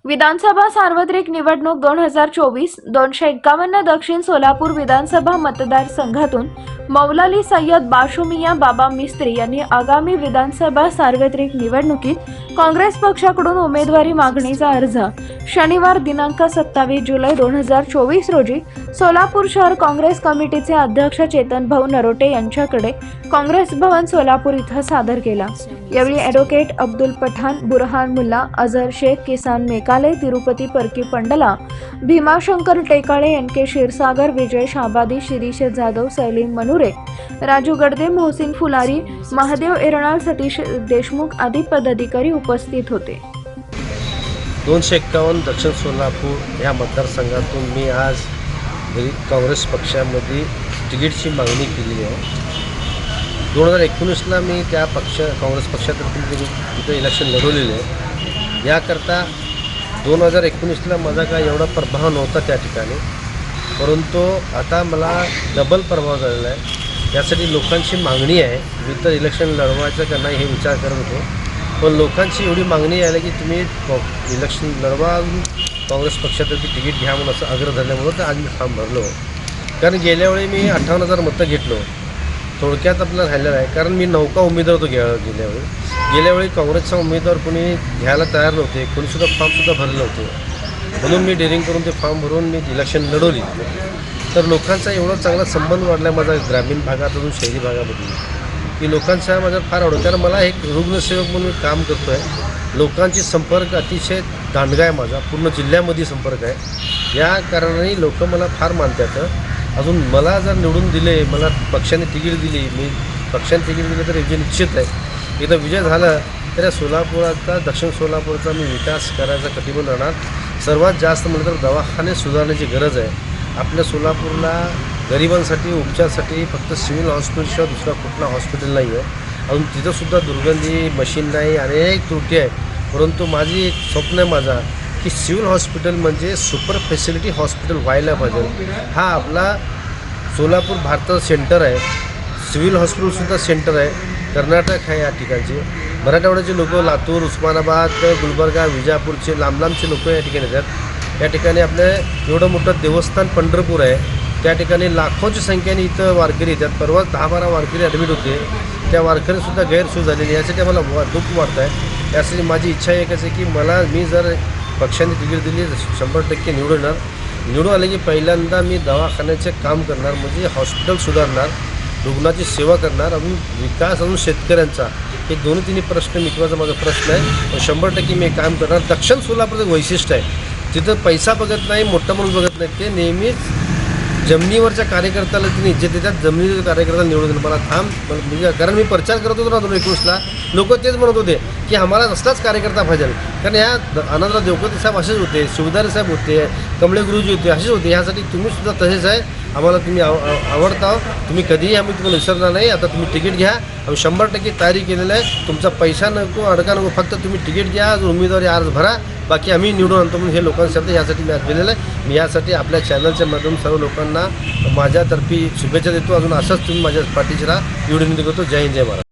विधानसभा सार्वत्रिक निवडणूक 2024 251 दक्षिण सोलापूर विधानसभा मतदारसंघातून मौलाली सय्यद बाशुमिया बाबा मिस्त्री यांनी आगामी विधानसभा सार्वत्रिक निवडणुकीत काँग्रेस पक्षाकडून उमेदवारी मागणीचा अर्ज शनिवार दिनांक 27 जुलै 2024 रोजी सोलापूर शहर काँग्रेस कमिटीचे अध्यक्ष चेतन भाऊ नरोटे यांच्याकडे काँग्रेस भवन सोलापूर इथं सादर केला। यावेळी ॲडव्होकेट अब्दुल पठाण, बुरहान मुल्ला, अझहर शेख, किसान मेकाले, तिरुपती परकी पंडला, भीमाशंकर टेकाळे, एन.के. क्षीरसागर, विजय शाबादी, शिरीष जाधव, सलीम मनुरे, राजू गडदे, मोहसिन फुलारी, महादेव एरणाल, सतीश देशमुख आदी पदाधिकारी उपस्थित होते। 251 दक्षिण सोलापूर या मतदारसंघातून मी आज काँग्रेस पक्षामध्ये तिकीटची मागणी केलेली आहे। 2019ला मी त्या काँग्रेस पक्षातर्फे तिथं इलेक्शन लढवलेलं आहे। याकरता 2019ला माझा काय एवढा प्रभाव नव्हता त्या ठिकाणी, परंतु आता मला डबल प्रभाव झालेला आहे। यासाठी लोकांची मागणी आहे, मी तर इलेक्शन लढवायचं का नाही हे विचार करत होतो, पण लोकांची एवढी मागणी आहे की तुम्ही इलेक्शन लढवा, काँग्रेस पक्षातर्फे तिकीट घ्या म्हणून असं आग्रह धरल्यामुळं तर आज मी फॉर्म भरलो। कारण गेल्यावेळी मी 58,000 मतं घेतलो, थोडक्यात आपल्याला राहिलेलं आहे। कारण मी नौका उमेदवार होतो गेल्यावेळी काँग्रेसचा उमेदवार कोणी घ्यायला तयार नव्हते, कोणीसुद्धा फॉर्मसुद्धा भरले नव्हते, म्हणून मी डेअरिंग करून ते फॉर्म भरून मी इलेक्शन लढवली। तर लोकांचा एवढा चांगला संबंध वाढला माझा ग्रामीण भागातून शहरी भागामध्ये की लोकांचा माझा फार आवडतो। कारण मला एक रुग्णसेवक म्हणून मी काम करतो आहे, लोकांची संपर्क अतिशय दांडगा आहे माझा, पूर्ण जिल्ह्यामध्ये संपर्क आहे। या कारणाने लोक मला फार मानतात। अजून मला जर निवडून दिले, मला पक्षाने तिकीट दिली, मी पक्षाने तिकीट दिलं तर विजय निश्चित आहे। एकदा विजय झाला तर या सोलापुराचा, दक्षिण सोलापूरचा मी विकास करायचा कटिबद्ध राहणार। सर्वात जास्त म्हटलं तर दवाखाने सुधारण्याची गरज आहे। आपल्या सोलापूरला गरिबांसाठी उपचारासाठी फक्त सिव्हिल हॉस्पिटलशिवाय दुसरा कुठला हॉस्पिटल नाही आहे। अजून तिथंसुद्धा दुर्गंधी, मशीन नाही, अनेक त्रुटी आहे। परंतु माझी एक स्वप्न आहे माझा की सिव्हिल हॉस्पिटल म्हणजे सुपर फॅसिलिटी हॉस्पिटल व्हायला पाहिजे। हा आपला सोलापूर भारताचं सेंटर आहे, सिव्हिल हॉस्पिटलसुद्धा सेंटर आहे, कर्नाटक आहे या ठिकाणचे। मराठवाड्याचे लोक लातूर, उस्मानाबाद, गुलबर्गा, विजापूरचे लांबचे लोक या ठिकाणी येतात। या ठिकाणी आपलं एवढं मोठं देवस्थान पंढरपूर आहे, त्या ठिकाणी लाखोंची संख्येने इथं वारकरी येतात। परवा 10-12 वारकरी ॲडमिट होते, त्या वारकरीसुद्धा गैरसोय झालेली, यासाठी आम्हाला दुःख वाटतं आहे। यासाठी माझी इच्छा एकच आहे की मी जर पक्षाने तिकीट दिली 100% निवडून आले की पहिल्यांदा मी दवाखान्याचे काम करणार, म्हणजे हॉस्पिटल सुधारणार, रुग्णाची सेवा करणार, अजून विकास, अजून शेतकऱ्यांचा, हे दोन्ही प्रश्न मिटवायचा माझा प्रश्न आहे। 100% मी काम करणार। दक्षिण सोलापूरचं वैशिष्ट्य आहे, तिथं पैसा बघत नाही, मोठा माणूस बघत नाही, ते नेहमीच जमिनीवरच्या कार्यकर्त्याला तिने इज्जत देतात। जमिनीवरच्या कार्यकर्त्याला निवडून मला म्हणजे कारण मी प्रचार करत होतो ना 2019ला, लोक तेच म्हणत होते की आम्हाला असलाच कार्यकर्ता पाहिजे। कारण ह्या आनंदराव देवकोते साहेब असेच होते, शिवदारे साहेब होते, कमळे गुरुजी होते, असेच होते। ह्यासाठी तुम्हीसुद्धा तसेच आहे, आम्हाला तुम्ही आवडता, तुम्ही कधीही आम्ही तुम्हाला विसरणार नाही। आता तुम्ही तिकीट घ्या, आम्ही 100% तयारी केलेलं आहे। तुमचा पैसा नको, अडका नको, फक्त तुम्ही तिकीट घ्या, उमेदवारी अर्ज भरा, बाकी आम्ही निवडून आणतो म्हणून हे लोकांसाठी यासाठी मी आज दिलेलं आहे। मी यासाठी आपल्या चॅनलच्या माध्यमातून सर्व लोकांना माझ्यातर्फे शुभेच्छा देतो। अजून असंच तुम्ही माझ्या पाठीशी राहा, एवढी विनंती करतो। जय हिंद, जय महाराष्ट्र।